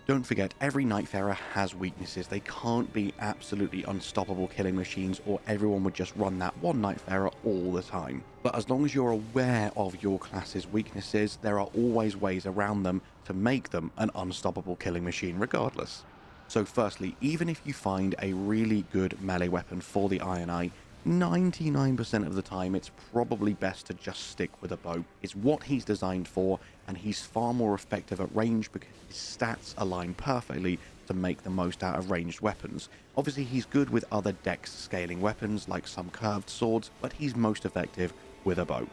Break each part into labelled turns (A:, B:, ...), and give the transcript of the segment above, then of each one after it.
A: Don't forget, every Nightfarer has weaknesses. They can't be absolutely unstoppable killing machines, or everyone would just run that one Nightfarer all the time. But as long as you're aware of your class's weaknesses, there are always ways around them to make them an unstoppable killing machine regardless. So firstly, even if you find a really good melee weapon for the IRONEYE, 99% of the time it's probably best to just stick with a bow. It's what he's designed for, and he's far more effective at range because his stats align perfectly to make the most out of ranged weapons. Obviously he's good with other dex scaling weapons like some curved swords, but he's most effective with a bow.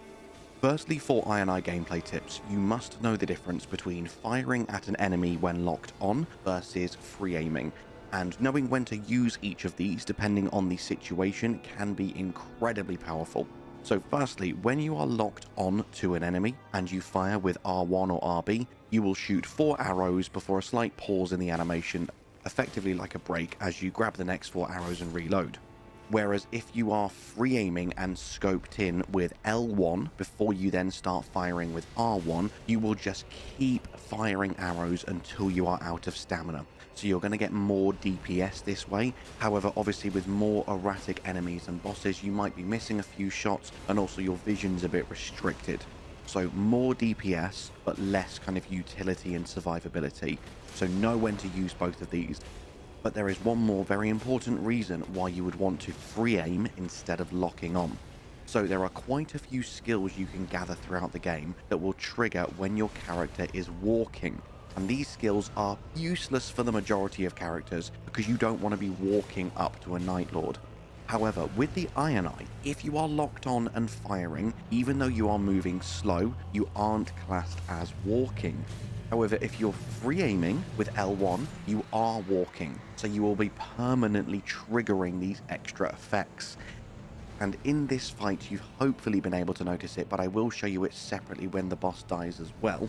A: Firstly, for IRONEYE gameplay tips, you must know the difference between firing at an enemy when locked on versus free aiming, and knowing when to use each of these depending on the situation can be incredibly powerful. So firstly, when you are locked on to an enemy and you fire with R1 or RB, you will shoot 4 arrows before a slight pause in the animation, effectively like a break as you grab the next 4 arrows and reload. Whereas if you are free aiming and scoped in with L1 before you then start firing with R1, you will just keep firing arrows until you are out of stamina. So you're going to get more DPS this way. However, obviously with more erratic enemies and bosses, you might be missing a few shots, and also your vision's a bit restricted. So more DPS, but less kind of utility and survivability. So know when to use both of these. But there is one more very important reason why you would want to free aim instead of locking on. So there are quite a few skills you can gather throughout the game that will trigger when your character is walking. And these skills are useless for the majority of characters because you don't want to be walking up to a Night Lord. However, with the IRONEYE, if you are locked on and firing, even though you are moving slow, you aren't classed as walking. However, if you're free aiming with L1, you are walking, so you will be permanently triggering these extra effects. And in this fight, you've hopefully been able to notice it, but I will show you it separately when the boss dies as well,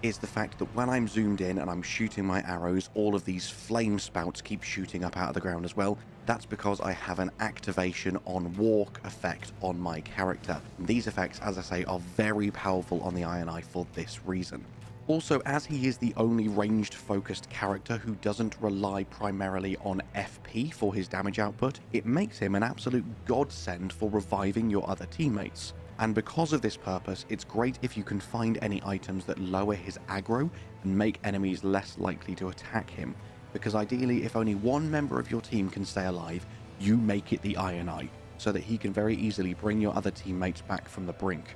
A: is the fact that when I'm zoomed in and I'm shooting my arrows, all of these flame spouts keep shooting up out of the ground as well. That's because I have an activation on walk effect on my character. And these effects, as I say, are very powerful on the IRONEYE for this reason. Also, as he is the only ranged focused character who doesn't rely primarily on FP for his damage output, it makes him an absolute godsend for reviving your other teammates. And because of this purpose, it's great if you can find any items that lower his aggro and make enemies less likely to attack him, because ideally if only one member of your team can stay alive, you make it the IRONEYE, so that he can very easily bring your other teammates back from the brink.